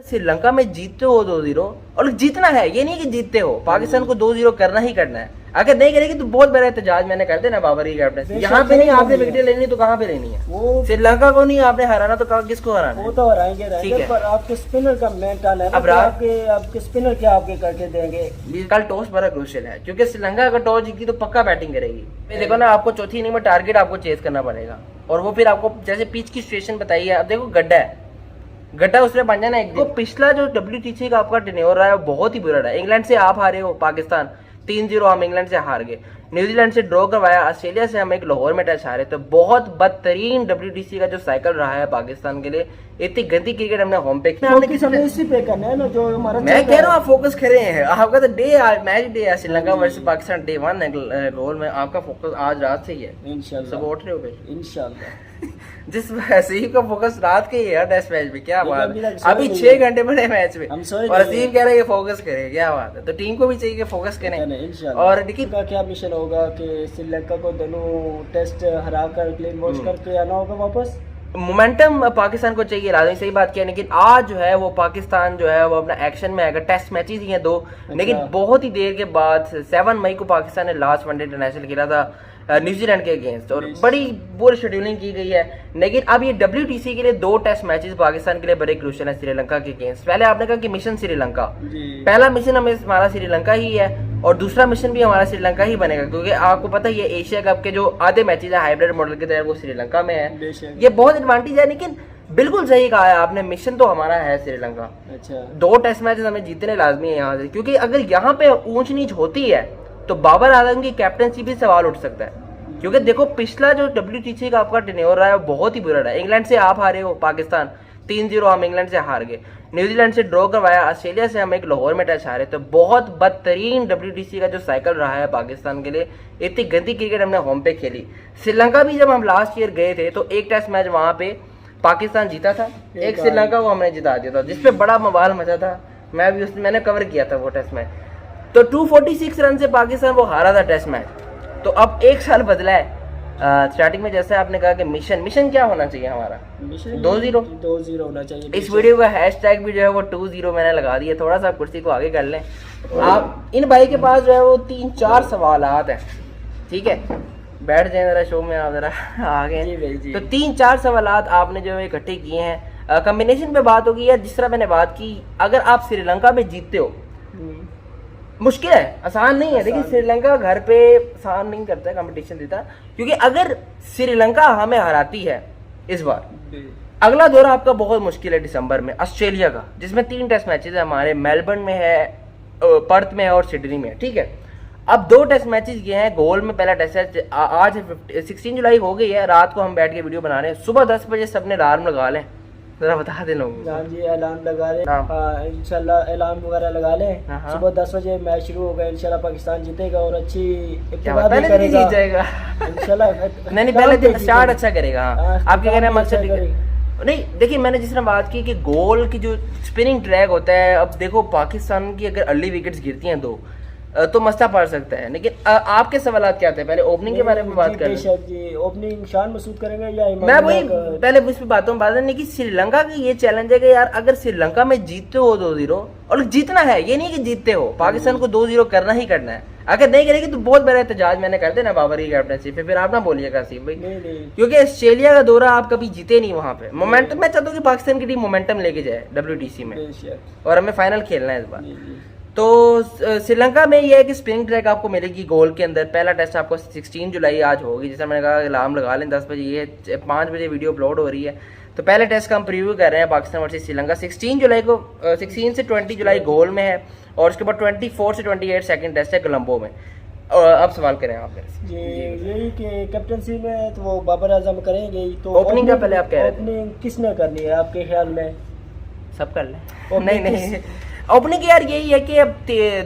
श्रीलंका में जीतते हो 2-0 और जीतना है, ये नहीं कि जीतते हो, पाकिस्तान को 2-0 करना ही करना है। अगर नहीं करेगी तो बहुत बड़ा एहतजाज मैंने कर देना बाबर की कैप्टन। यहाँ पे नहीं आपने विकेट लेनी तो कहाँ पे लेनी है? वो श्रीलंका को नहीं आपने हराना तो किसको हराना? वो तो हराएंगे, पर आपके स्पिनर का मेन टर्न है। अब आपके स्पिनर क्या आपके करके देंगे? कल टॉस बड़ा क्रूशियल है क्योंकि श्रीलंका अगर टॉस जीती तो पक्का बैटिंग करेगी। देखो ना, आपको चौथी इनिंग में टारगेट आपको चेस करना पड़ेगा और वो फिर आपको जैसे पिच की सिचुएशन बताई है। अब देखो गड्ढा है, गड्ढा उसमें बन जाना एक दिन। तो पिछला जो WTC का आपका टेन्योर रहा है वो बहुत ही बुरा रहा है। इंग्लैंड से आप हारे हो, पाकिस्तान 3-0 हम इंग्लैंड से हार गए, न्यूजीलैंड से ड्रॉ करवाया, ऑस्ट्रेलिया से हम एक लाहौर में टच हारे। तो बहुत बदतरीन WTC का जो साइकिल रहा है पाकिस्तान के लिए। इतनी गंदी क्रिकेट हमने होम पे इसी पे करना है ना जो हमारा। मैं कह रहा हूँ आप फोकस करे हैं, आपका तो डे मैच डे है श्रीलंका वर्सेस पाकिस्तान डे 1 है रोल में। आपका फोकस आज रात से ही है इंशाल्लाह। सब उठ रहे हो भाई इंशाल्लाह। जिस वसीम का फोकस रात के ही है टेस्ट मैच में, क्या बात है। अभी 6 घंटे बड़े मैच में और वसीम कह रहे हैं फोकस करे, क्या बात है। तो टीम को भी चाहिए कि फोकस करें। और देखिए का क्या मिशन होगा कि श्रीलंका को दोनों टेस्ट हरा कर क्लीन वॉश करके आना होगा वापस। मोमेंटम पाकिस्तान को चाहिए, लाजमी, सही बात किया। लेकिन आज जो है वो पाकिस्तान जो है वो अपना एक्शन में आएगा। टेस्ट मैचेस ही हैं 2, लेकिन बहुत ही देर के बाद 7 मई को पाकिस्तान ने लास्ट वनडे इंटरनेशनल खेला था न्यूजीलैंड के अगेंस्ट और बड़ी बुरी शेड्यूलिंग की गई है। लेकिन अब ये WTC के लिए 2 टेस्ट मैचेस पाकिस्तान के लिए बड़े क्रूशियल है श्रीलंका के अगेंस्ट। पहले आपने कहा कि मिशन श्रीलंका, पहला मिशन हमारा श्रीलंका ही है और दूसरा मिशन भी हमारा श्रीलंका ही बनेगा क्योंकि आपको पता ही है एशिया कप के जो आधे मैचेस है हाइब्रिड मॉडल के तहत वो श्रीलंका में है। ये बहुत एडवांटेज है। लेकिन बिल्कुल सही कहा है आपने, मिशन तो हमारा है श्रीलंका। अच्छा, 2 टेस्ट मैचेस हमें जीतने लाजमी है यहाँ से, क्योंकि अगर यहाँ पे ऊंच नीच होती है तो बाबर आजम की कैप्टनसी भी सवाल उठ सकता है। क्योंकि देखो पिछला जो WTC का आपका टेन्योर रहा है वो बहुत ही बुरा रहा है। इंग्लैंड से आप हारे हो, पाकिस्तान 3-0 हम इंग्लैंड से हार गए, न्यूजीलैंड से ड्रॉ करवाया, ऑस्ट्रेलिया से हम एक लाहौर में टच हारे। तो बहुत बदतरीन WTC का जो साइकिल रहा है पाकिस्तान के लिए। इतनी गंदी क्रिकेट हमने होम पे खेली। श्रीलंका भी जब हम लास्ट ईयर गए थे तो 1 टेस्ट मैच वहाँ पे पाकिस्तान जीता था, एक श्रीलंका को हमने जिता दिया था जिसपे बड़ा बवाल मचा था। मैंने कवर किया था वो टेस्ट मैच। तो 246 रन से पाकिस्तान वो हारा था टेस्ट मैच। तो अब 1 साल बदला है। स्टार्टिंग में जैसे आपने कहा कि मिशन क्या होना चाहिए हमारा? 2-0 होना चाहिए। इस वीडियो का हैशटैग भी जो है वो 20 मैंने लगा दिया। थोड़ा सा कुर्सी को आगे कर लें आप। इन भाई के पास जो है वो 3-4 सवालात हैं, ठीक है? बैठ जाए जरा शो में, आप जरा आगे। तो 3-4 सवालात आपने जो है इकट्ठे किए हैं। कॉम्बिनेशन पे बात होगी या जिस तरह मैंने बात की, अगर आप श्रीलंका में जीतते हो, मुश्किल है, आसान नहीं है। देखिए श्रीलंका घर पे आसान नहीं करता है, कंपटीशन देता, क्योंकि अगर श्रीलंका हमें हराती है इस बार, अगला दौरा आपका बहुत मुश्किल है दिसंबर में ऑस्ट्रेलिया का, जिसमें 3 टेस्ट मैचेस है हमारे, मेलबर्न में है, पर्थ में है और सिडनी में है, ठीक है? अब 2 टेस्ट मैचेस ये हैं। गोल में पहला टेस्ट है, आज 16 जुलाई हो गई है, रात को हम बैठ के वीडियो बना रहे हैं। सुबह 10 बजे सबने अलार्म लगा लें, जरा बता दे लोगों। हाँ जी, अलार्म लगा लें इंशाल्लाह, अलार्म वगैरह लगा लें। सुबह 10 बजे मैच शुरू होगा, इंशाल्लाह पाकिस्तान जीतेगा और अच्छी पहले दिन जीत जाएगा इंशाल्लाह। नहीं पहले दिन स्टार्ट अच्छा करेगा। आपके कहने का मकसद नहीं, देखिए मैंने जिस तरह बात की कि गोल की जो स्पिनिंग ट्रैक होता है, अब देखो पाकिस्तान की अगर अर्ली विकेट्स गिरती हैं 2 तो मसला पड़ सकता है। लेकिन आपके सवाल क्या थे? पहले ओपनिंग के बारे में बात करें। ओपनिंग शान मसूद करेंगे या मैं वही पहले इस पे बात नहीं कि श्रीलंका का ये चैलेंज है कि यार अगर श्रीलंका में जीतते हो 2-0 और जीतना है, ये नहीं कि जीतते हो, पाकिस्तान को 2-0 करना ही करना है। अगर नहीं करेगी तो बहुत बड़ा एहतजाज मैंने कर देना बाबर की कैप्टनसी पे, फिर आप ना बोलिएगा आसिफ भाई, क्योंकि ऑस्ट्रेलिया का दौरा आप कभी जीते नहीं वहां पे। मोमेंटम मैं चाहता हूँ कि पाकिस्तान की टीम मोमेंटम लेके जाए WTC में और हमें फाइनल खेलना है इस बार। तो श्रीलंका में ये है कि स्पिनिंग ट्रैक आपको मिलेगी गोल के अंदर। पहला टेस्ट आपको 16 जुलाई आज होगी, जैसे मैंने कहा अलार्म लगा लें 10 बजे, ये 5 बजे वीडियो अपलोड हो रही है। तो पहले टेस्ट का हम प्रीव्यू कर रहे हैं पाकिस्तान वर्सेस श्रीलंका। 16 जुलाई को 16 से 20 जुलाई गोल में है और उसके बाद 24 से 28 सेकंड टेस्ट है कोलंबो में। अब सवाल करें आप मेरे से। यही कि कैप्टनसी में तो वो बाबर आजम करेंगे, तो ओपनिंग का पहले आप कह रहे थे, ओपनिंग किसने करनी है आपके ख्याल में? सब कर लें। नहीं ओपनिंग यार यही है कि अब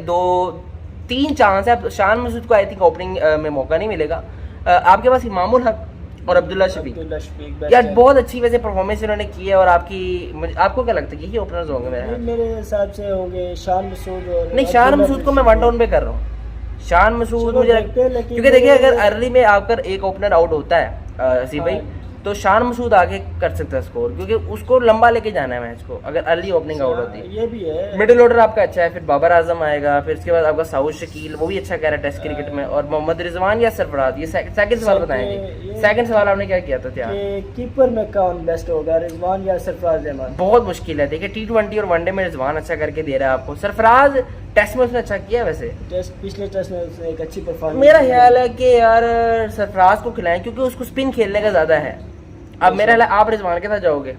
2-3 चांस है। शान मसूद को आई थिंक ओपनिंग में मौका नहीं मिलेगा। आपके पास इमामुल हक और अब्दुल्ला शफीक यार बहुत अच्छी वैसे परफॉर्मेंस इन्होंने की है। और आपको क्या लगता है कि ओपनर्स होंगे? मेरे हिसाब से होंगे शान मसूद और नहीं, शान मसूद को मैं 1 डाउन पे कर रहा हूँ। शान मसूद मुझे क्योंकि देखिए अगर अर्ली में आकर एक ओपनर आउट होता है आसिफ भाई, तो शान मसूद आगे कर सकता है स्कोर, क्योंकि उसको लंबा लेके जाना है मैच को अगर अर्ली ओपनिंग आउट होती है। ये भी है। मिडिल ऑर्डर आपका अच्छा है, फिर बाबर आजम आएगा, फिर इसके बाद आपका साउद शकील, वो भी अच्छा कह रहा है टेस्ट क्रिकेट में, और मोहम्मद रिजवान या सरफराज। ये सेकंड सवाल बताएंगे। सेकंड सवाल आपने क्या किया था त्यार? कीपर में कौन बेस्ट होगा, रिजवान या सरफराज अहमद? बहुत मुश्किल है। देखिए T20 और वनडे में रिजवान अच्छा करके दे रहा है आपको, सरफराज टेस्ट में उसने अच्छा किया है वैसे, पिछले टेस्ट में उसने एक अच्छी परफॉर्मेंस। मेरा ख्याल है कि यार सरफराज को खिलाएं, क्योंकि उसको स्पिन खेलने का ज्यादा है। अब मेरा ख्याल है आप रिजवान के साथ जाओगे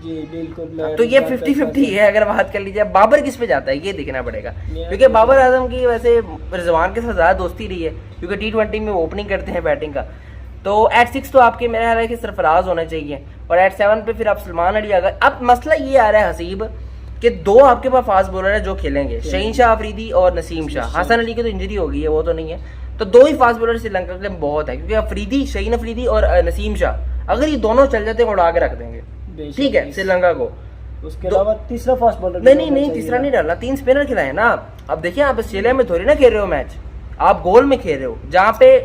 जी बिल्कुल। तो ये 50-50 है। अगर बात कर लीजिए बाबर किस पे जाता है ये देखना पड़ेगा, क्योंकि बाबर आजम की वैसे रिजवान के साथ ज्यादा दोस्ती रही है, क्योंकि T20 में ओपनिंग करते हैं बैटिंग का। तो एट 6 तो आपके मेरा ख्याल है कि सरफराज होने चाहिए, और एट 7 पे फिर आप सलमान अली। अगर अब मसला ये आ रहा है हसीब कि दो आपके पास फास्ट बॉलर है जो खेलेंगे, शहीन शाह अफरीदी और नसीम शाह। हसन अली की तो इंजरी हो गई है, वो तो नहीं है, तो दो ही फास्ट बॉलर श्रीलंका के लिए बहुत है, क्योंकि अफरीदी, शहीन अफरीदी और नसीम शाह अगर ये दोनों चल जाते हैं उड़ा के रख देंगे, ठीक है, श्रीलंका को। उसके अलावा तीसरा फास्ट बॉलर नहीं तीसरा नहीं डालना, 3 स्पिनर खिलाए ना अब देखिए आप ऑस्ट्रेलिया में थोड़ी ना खेल रहे हो मैच, आप गोल में खेल रहे हो जहाँ पे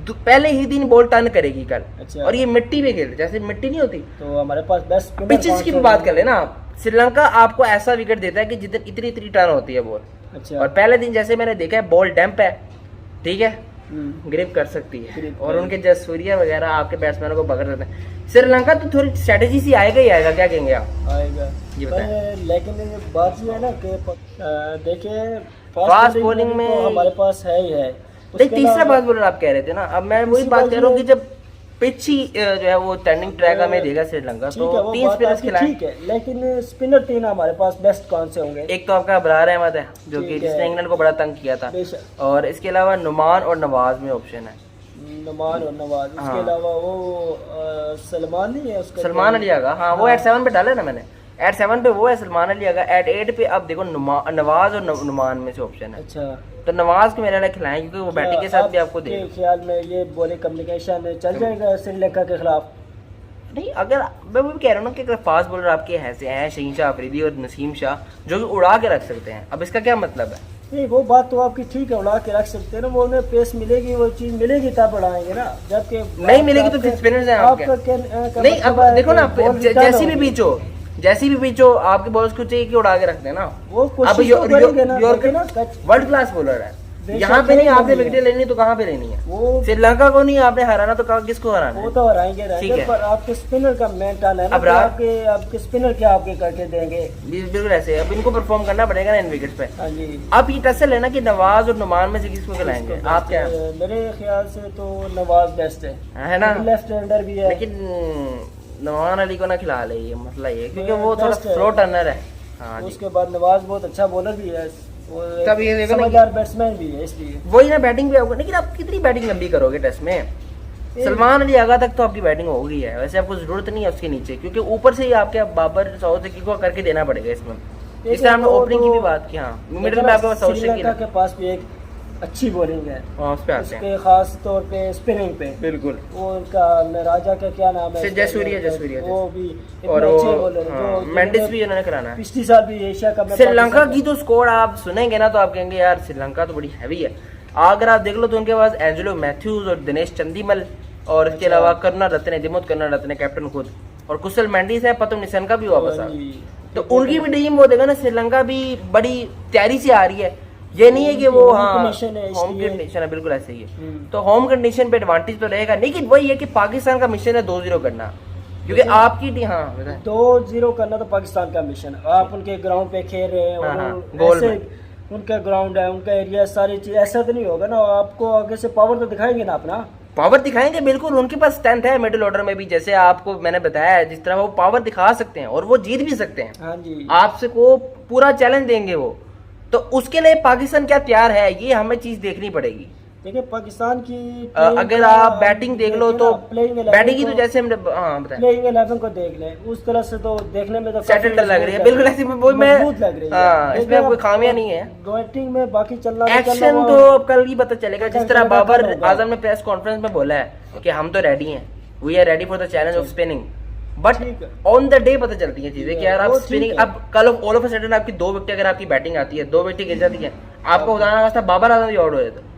पहले ही दिन बॉल टर्न करेगी कल। अच्छा। और ये मिट्टी पे खेल, जैसे मिट्टी नहीं होती, तो हमारे पास बेस्ट पिचेस की बात कर लेना आप, श्रीलंका आपको ऐसा विकेट देता है कि जितनी इतनी टर्न होती है बॉल। अच्छा। और पहले दिन जैसे मैंने देखा है बॉल डैम्प है, ठीक है, ग्रिप कर सकती है, और उनके जसूरिया वगैरह आपके बैट्समैनों को पकड़ सकते हैं। श्रीलंका तो थोड़ी स्ट्रेटेजी सी आएगा ही आएगा, क्या कहेंगे आप? आएगा ये बताएं। लेकिन बात ये है ना कि देखिए फास्ट बॉलिंग में तो हमारे पास है ही है। तीसरा फास्ट बॉलर आप कह रहे थे ना, अब मैं वही बात कर रहा हूँ कि जब पिच ही जो है वो टर्निंग ट्रैक में देगा श्रीलंका, तो 3 स्पिनर्स खिलाएं, ठीक है, लेकिन स्पिनर 3 हमारे पास बेस्ट कौन से होंगे? एक तो आपका अबरार अहमद है जो कि जिसने इंग्लैंड को बड़ा तंग किया था, और इसके अलावा नुमान और नवाज में ऑप्शन है। नुमान और नवाज, इसके अलावा वो सलमान नहीं है उसका, सलमान अली आगा, हाँ वो एट 7 पे डाला ना मैंने, एट 7 पे वो है सलमान अली आगा, एट 8 पे अब देखो नवाज और नुमान में से ऑप्शन है। अच्छा, तो नवाज को मेरे लिए खिलाएं, क्योंकि वो बैटिंग के साथ भी आपको दे। ख्याल में ये बॉलिंग कम्युनिकेशन चल जाएगा श्रीलंका के खिलाफ? नहीं, अगर मैं वो भी कह रहा हूँ ना कि अगर फास्ट बॉलर आपके ऐसे हैं शहीन शाह अफरीदी और नसीम शाह जो कि उड़ा के रख सकते हैं, अब इसका क्या मतलब है? नहीं, वो बात तो आपकी ठीक है, उड़ा के रख सकते हैं ना, वो उन्हें पेस मिलेगी, वो चीज मिलेगी तब उड़ाएंगे ना, जबकि नहीं मिलेगी तो फिर स्पिनर्स हैं आपके। नहीं, अब देखो ना, जैसी भी पिच हो, जैसी भी पिच हो, आपके बॉलर्स को चाहिए कि उड़ा के रखते हैं ना। वो अब वर्ल्ड क्लास बॉलर है, यहाँ पे नहीं आपने विकेट लेनी तो कहाँ पे लेनी है? वो श्रीलंका को नहीं आपने हराना तो किसको हराना है? वो तो हराएंगे, पर आपके स्पिनर का मेन टर्न है ना, अब आपके स्पिनर क्या आपके करके देंगे? बिल्कुल ऐसे, अब इनको परफॉर्म करना पड़ेगा ना इन विकेट पे। अब ये टसल है ना कि नवाज और नुमान में से किसको खिलाएंगे आप? क्या मेरे ख्याल से तो नवाज बेस्ट है ना, लेफ्ट हैंडर भी है, लेकिन नुमान अली को ना खिला ले, ये मसला ये, क्योंकि वो थोड़ा स्लो टर्नर है। हाँ, उसके बाद नवाज बहुत अच्छा बॉलर भी है, तब ये समझदार बैट्समैन भी है, इसलिए वही ना बैटिंग भी होगा। लेकिन आप कितनी बैटिंग लंबी करोगे टेस्ट में? सलमान अली आगा तक तो आपकी बैटिंग हो गई है, वैसे आपको जरूरत नहीं है उसके नीचे, क्योंकि ऊपर से ही आपके बाबर साउथ को करके देना पड़ेगा इसमें। इस तरह हमने ओपनिंग की भी बात की। हाँ, मिडिल में आपके पास साउथ के पास भी एक अच्छी बॉलिंग है, उस पे आते हैं, खास तौर पे स्पिनिंग पे। बिल्कुल, वो उनका राजा का क्या नाम है, जसूरिया, वो भी और मेंडिस भी उन्होंने कराना है, पिछली साल भी एशिया कप। श्रीलंका की तो स्कोर आप सुनेंगे ना तो आप कहेंगे यार श्रीलंका तो बड़ी हैवी है। अगर आप देख लो तो उनके पास एंजेलो मैथ्यूज और दिनेश चंदीमल, और इसके अलावा करुणा रत्ने, दिमोत करुणा रत्ने कैप्टन खुद, और कुशल मेंडिस है, पतम निशन का भी वापस आ, तो उनकी भी टीम वो देखा ना, श्रीलंका भी बड़ी तैयारी से आ रही है। ये नहीं है कि वो हाँ होम कंडीशन है, बिल्कुल ऐसे ही है, तो होम कंडीशन पे एडवांटेज तो रहेगा, लेकिन वही है कि पाकिस्तान का मिशन है 2-0 करना, क्योंकि आपकी टीम 2-0 करना तो पाकिस्तान का मिशन। आप उनके ग्राउंड पे खेल रहे हैं, गोल में उनका ग्राउंड है, उनका एरिया, सारी चीज, ऐसा तो नहीं होगा ना, आपको आगे से पावर तो दिखाएंगे ना, अपना पावर दिखाएंगे, बिल्कुल उनके पास स्ट्रेंथ है मिडिल ऑर्डर में भी, जैसे आपको मैंने बताया है, जिस तरह वो पावर दिखा सकते हैं और वो जीत भी सकते हैं। हाँ जी, आपसे को पूरा चैलेंज देंगे वो, तो उसके लिए पाकिस्तान क्या तैयार है, ये हमें चीज देखनी पड़ेगी। देखिए पाकिस्तान की अगर आप बैटिंग देख लो तो बैटिंग की तो जैसे हमने प्लेइंग 11 को देख लें, उस तरह से तो देखने में तो सेटल्ड लग रही है, बिल्कुल ऐसी वो मैं लग रही है, इसमें कोई खामियां नहीं है बैटिंग में, बाकी चलना एक्शन तो अब कल ही पता चलेगा। जिस तरह बाबर आजम ने प्रेस कॉन्फ्रेंस में बोला है कि हम तो रेडी हैं, we are ready for the challenge of spinning, but on the day पता चलती है चीजें कि यार आप स्पिनिंग, अब कल ऑल ऑफ अ सडन आपकी 2 विकेट अगर आपकी बैटिंग आती है, 2 विकेट गिर जाती है, आपका उदाहरण वास्ता बाबर आजम भी आउट हो जाता है।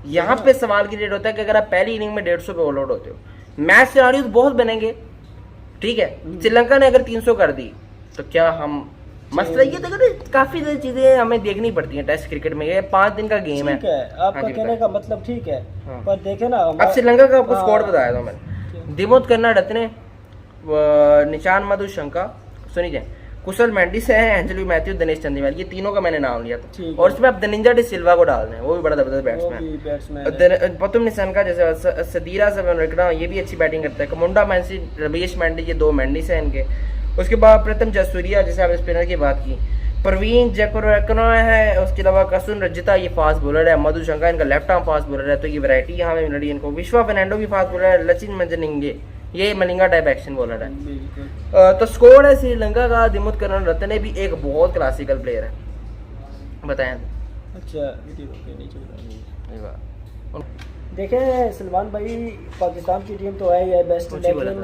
यहाँ पे सवाल की डेट होता है कि अगर आप पहली इनिंग में 150 पे ऑल आउट होते हो, मैच सिनारियो बहुत बनेंगे, ठीक है। श्रीलंका ने अगर 300 कर दी तो क्या हम मसला ये देखो ना, काफी सारी चीजें हमें देखनी पड़ती हैं टेस्ट क्रिकेट में। ये 5 दिन का गेम है। ठीक है, आपका हाँ जी, कहने का मतलब ठीक है। हाँ। पर देखे ना अब श्रीलंका का आपको हाँ। स्क्वाड बताया था मैंने। दिमोत कर्नाडत्ने, निशान मधुशंका, सुनिए, कुशल मेंडिस है, एंजेलो मैथ्यू, दिनेश चंदीमाल, ये तीनों का मैंने नाम लिया था। और इसमें आप धनिंजा डि सिल्वा को डाल दें, वो भी बड़ा जबरदस्त बैट्समैन। पतुम निशान जैसे सदीरा सबरकना, ये भी अच्छी बैटिंग करता है। कमुंडा मैंसी, रमेश मैंडी, ये 2 मैंडिस हैं इनके। उसके बाद प्रथम जसूरिया, जैसे आप स्पिनर की बात की, प्रवीण जैकोरकनो है। उसके अलावा कसुन रजिता, ये फास्ट बॉलर है। मधुशंका इनका लेफ्ट आर्म फास्ट बॉलर है, तो ये वैरायटी यहाँ में मिल रही है इनको। विश्वा फर्नांडो भी फास्ट बॉलर है। लचिन मंजनिंगे, ये मलिंगा टाइप एक्शन बॉलर है। तो स्कोर है श्रीलंका का। दिमुत कर्नाडत्ने भी एक बहुत क्लासिकल प्लेयर है, बताएं। अच्छा, देखें सलमान भाई, पाकिस्तान की टीम तो है ही है बेस्ट, लेकिन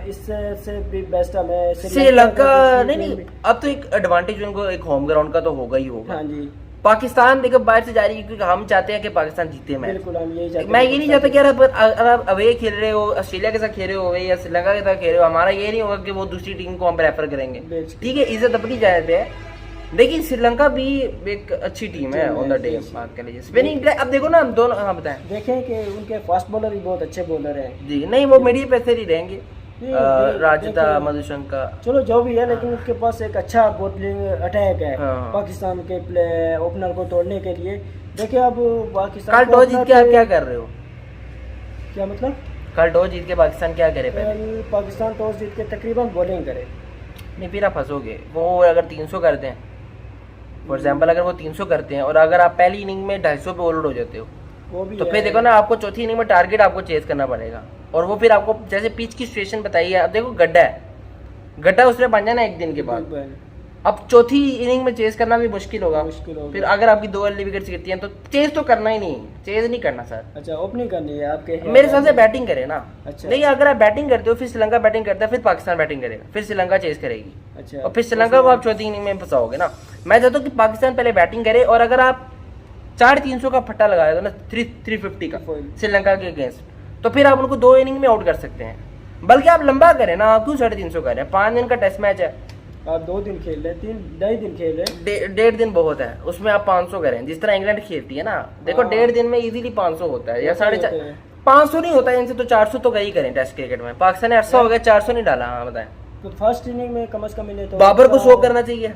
इससे भी बेस्ट हमें श्रीलंका नहीं, अब तो एक एडवांटेज उनको एक होम ग्राउंड का तो होगा ही होगा। हाँ जी, पाकिस्तान देखो बाहर से जा रही है, क्योंकि हम चाहते हैं कि पाकिस्तान जीते मैच। बिल्कुल, हम यही चाहते हैं। मैं ये नहीं चाहता कि यार अगर आप अवे खेल रहे हो, ऑस्ट्रेलिया के साथ खेल रहे हो या श्रीलंका के साथ खेल रहे हो, हमारा ये नहीं होगा कि वो दूसरी टीम को हम प्रेफर करेंगे। ठीक है, इज्जत अपनी जायज है, लेकिन श्रीलंका भी एक अच्छी टीम है ऑन द डे बात कर लीजिए। स्पिनिंग अब देखो ना, हम दोनों, हाँ बताएं। देखें कि उनके फास्ट बॉलर भी बहुत अच्छे बॉलर हैं जी। नहीं, वो मीडियम पे ही रहेंगे, राजता, मधुशंका, चलो जो भी है, लेकिन उनके पास एक अच्छा बॉलिंग अटैक है पाकिस्तान के ओपनर को तोड़ने के लिए। देखिए अब पाकिस्तान कल टॉस जीत के आप क्या कर रहे हो? क्या मतलब? कल टॉस जीत के पाकिस्तान क्या करे? पाकिस्तान टॉस जीत के तकरीबन बॉलिंग करे। नहीं, फिर आप फंसोगे। वो अगर 300 करते हैं, फॉर एग्जाम्पल, अगर वो 300 करते हैं और अगर आप पहली इनिंग में 250 पे ऑल आउट हो जाते हो, वो भी तो फिर देखो ना, आपको चौथी इनिंग में टारगेट आपको चेज करना पड़ेगा। और वो फिर आपको जैसे पिच की सिचुएशन बताई है, अब देखो गड्ढा है, गड्ढा उसने बन जाना एक दिन के बाद। अब चौथी इनिंग में चेज करना भी मुश्किल होगा। फिर अगर आपकी 2 अर्ली विकेट्स गिरती हैं तो चेज तो करना ही नहीं, चेज नहीं करना सर। अच्छा, ओपनिंग करनी है आपके मेरे हिसाब से बैटिंग करे ना। अच्छा, नहीं, अगर आप बैटिंग करते हो, फिर श्रीलंका बैटिंग करता है, फिर पाकिस्तान बैटिंग करेगा, फिर श्रीलंका चेज करेगी। अच्छा, और फिर श्रीलंका को आप चौथी इनिंग में फंसाओगे ना। मैं चाहता हूँ कि पाकिस्तान पहले बैटिंग करे, और अगर आप 350 का फट्टा लगाया ना, 350 का श्रीलंका के अगेंस्ट, तो फिर आप उनको 2 इनिंग में आउट कर सकते हैं। बल्कि आप लंबा करें ना, आप क्यों 350 करें? 5 दिन का टेस्ट मैच है, आप 2 दिन खेल रहे, 3-2.5 दिन खेल रहे, 1.5 दिन बहुत है, उसमें आप 500 करें, जिस तरह इंग्लैंड खेलती है ना। देखो 1.5 दिन में इजीली 500 होता है, या 450, 500 नहीं होता है इनसे, तो 400 तो गई करें टेस्ट क्रिकेट में। पाकिस्तान ने 800 हो गया, 400 नहीं डाला। हाँ बताएं। तो फर्स्ट इनिंग में कम से कम मिले तो बाबर को शो करना चाहिए,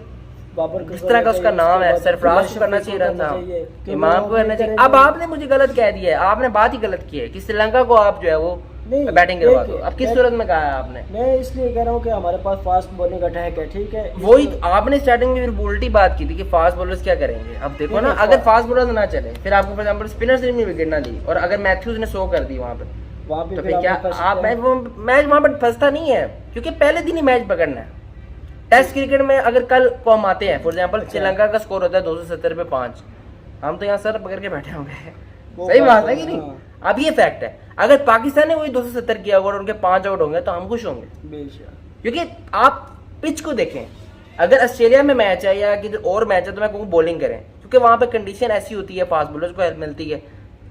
बाबर जिस तरह का उसका नाम है, सरफराज को करना चाहिए, इमाम को करना चाहिए। अब आपने मुझे गलत कह दिया है, आपने बात ही गलत की है कि श्रीलंका को आप जो है वो बैटिंग करवा दो। अब किस सूरत में कहा है आपने? मैं इसलिए कह रहा हूँ कि हमारे पास फास्ट बॉलिंग अटैक है, ठीक है। वही तो आपने स्टार्टिंग में फिर उल्टी बात की थी कि फास्ट बॉलर्स क्या करेंगे। अब देखो ना, अगर फास्ट बॉलर्स ना चले, फिर आपको फॉर एग्जांपल स्पिनर से भी विकेट ना ली, और अगर मैथ्यूज ने 100 कर दी वहां पे, तो फिर क्या आप मैच वहां पर फंसता नहीं है, क्योंकि पहले दिन ही मैच पकड़ना है। टेस्ट क्रिकेट में अगर कल को हम आते हैं, फॉर एग्जांपल श्रीलंका का स्कोर होता है 270 पे 5, हम तो यहाँ सर पकड़ के बैठे होंगे। सही बात है कि नहीं? अब ये फैक्ट है, अगर पाकिस्तान ने वही 270 किया और उनके 5 आउट होंगे तो हम खुश होंगे, क्योंकि आप पिच को देखें। अगर ऑस्ट्रेलिया में मैच है या किधर और मैच है, तो मैं कहूँ बॉलिंग करें, क्योंकि वहां पे कंडीशन ऐसी होती है, फास्ट बॉलर्स को हेल्प मिलती है।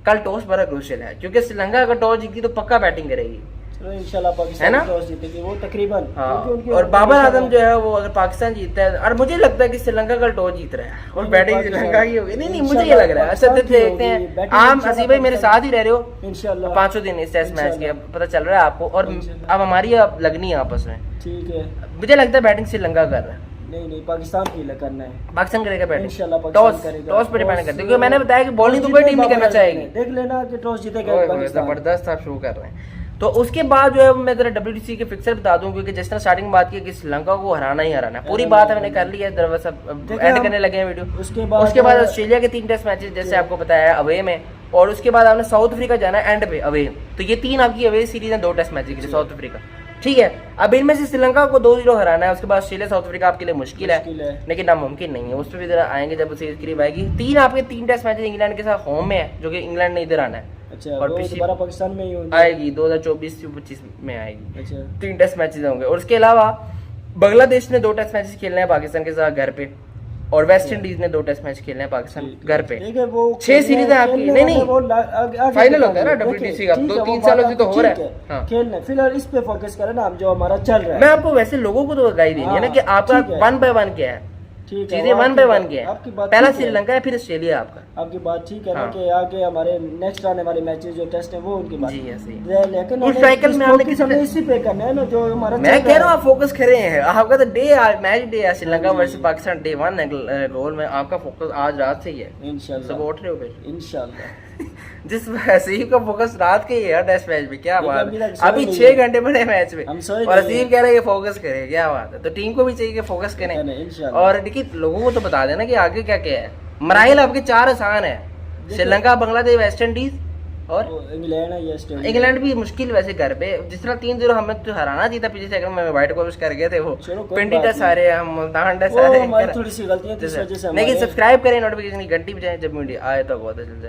कल टॉस बड़ा क्रूशियल है, क्योंकि श्रीलंका अगर टॉस जीती तो पक्का बैटिंग करेगी, इंशाल्लाह पाकिस्तान टॉस जीतेगी वो तकरीबन। हाँ, और बाबर आजम जो है वो अगर पाकिस्तान जीतता है, और मुझे लगता है कि श्रीलंका कल टॉस जीत रहा है और बैटिंग श्रीलंका की होगी। नहीं, मुझे ये लग रहा है। अच्छा देखते हैं, आप असीम भाई मेरे साथ ही रह रहे हो इंशाल्लाह। 500 दिन इस टेस्ट मैच के पता चल रहा है आपको, और अब हमारी अब लगनी है आपस में, ठीक है। मुझे लगता है बैटिंग श्रीलंका कर रहा है। नहीं, पाकिस्तान की करना है, पाकिस्तान करेगा बैटिंग इंशाल्लाह। टॉस पे डिपेंड करता है, क्योंकि मैंने बताया कि बॉलिंग तो कोई टीम नहीं करना चाहेगी। देख लेना कि टॉस जीतेगा पाकिस्तान। जबरदस्त आप शो कर रहे हैं। तो उसके बाद जो है मैं जरा WTC के फिक्सर बता दूं, क्योंकि जिस तरह स्टार्टिंग बात की कि श्रीलंका को हराना ही हराना है, पूरी बात मैंने कर ली है, दरअसल एंड करने लगे हैं वीडियो। उसके बाद ऑस्ट्रेलिया के 3 टेस्ट मैचेस जैसे आपको बताया अवे में, और उसके बाद आपने साउथ अफ्रीका जाना है एंड पे अवे। तो ये 3 आपकी अवे सीरीज है, 2 टेस्ट मैच के लिए साउथ अफ्रीका, ठीक है। अब इनमें से श्रीलंका को 2-0 हराना है, उसके बाद ऑस्ट्रेलिया साउथ अफ्रीका आपके लिए मुश्किल है, लेकिन नामुमकिन नहीं है। उस पर भी जरा आएंगे जब सीरीज करीब आएगी। 3 आपके 3 टेस्ट मैचेस इंग्लैंड के साथ होम में है, जो कि इंग्लैंड ने इधर आना है। अच्छा, और पिछली पाकिस्तान में ही आएगी 2024-25 में आएगी। अच्छा, 3 टेस्ट मैचेस होंगे। और उसके अलावा बांग्लादेश ने 2 टेस्ट मैचेस खेलने हैं पाकिस्तान के साथ घर पे, और वेस्ट इंडीज ने 2 टेस्ट मैच खेले हैं पाकिस्तान घर पे। ठीक है, वो 6 सीरीज है आपकी। नहीं वो फाइनल होता है ना WTC का, 2-3 सालों से तो हो रहा है। हाँ। खेलने फिलहाल इस पे फोकस करें ना हम, जो हमारा चल रहा है। मैं आपको वैसे लोगों को तो गाइड देंगे हाँ, ना कि आपका ठीक है। 1 by 1 क्या है, ठीक है, चीजें 1 by 1 क्या है। आपकी बात पहला ठीक है। श्रीलंका है, फिर ऑस्ट्रेलिया आपका। आपकी बात ठीक है ना हाँ। कि आगे हमारे नेक्स्ट आने वाले मैचेस जो टेस्ट है वो उनकी बात जी ऐसे ही। लेकिन उस साइकिल में हमने किसी हमें इसी पे करना है ना जो हमारा मैं चल कह रहा रहा हूँ आप फोकस करें हैं, आपका तो डे आज मैच डे है श्रीलंका हाँ जी। वर्सेस पाकिस्तान डे 1 है गोल में, आपका फोकस आज रात से ही है। है। इंशाल्लाह सब उठ रहे हो फिर इंशाल्लाह। जिस वसीम का फोकस रात के ही है टेस्ट मैच में, क्या लेकिन बात अभी है। तक सोए अभी नहीं 6 है। घंटे बने मैच में हम सोए और नहीं वसीम है। कह रहे हैं कि फोकस करें, क्या बात है। तो टीम को भी चाहिए कि फोकस करें है ना, इंशाल्लाह। और देखिए लोगों को तो बता देना कि आगे क्या क्या है। मराइल आपके 4 आसान है, श्रीलंका, बांग्लादेश, वेस्ट इंडीज और वो इंग्लैंड है या ऑस्ट्रेलिया। इंग्लैंड भी मुश्किल वैसे घर पे, जिस तरह 3-0 हमें तो हराना चाहिए था पिछले सेकंड में, व्हाइट बॉल्स कर गए थे वो चलो, कोई पिंडी बात टेस्ट नहीं। सारे हम मुल्तान टेस्ट वो सारे हमारी थोड़ी सी गलती है, तो इस वजह से लेकिन हमारे- सब्सक्राइब करें, नोटिफिकेशन की घंटी बजाएं, जब वीडियो आए तो बहुत अच्छा।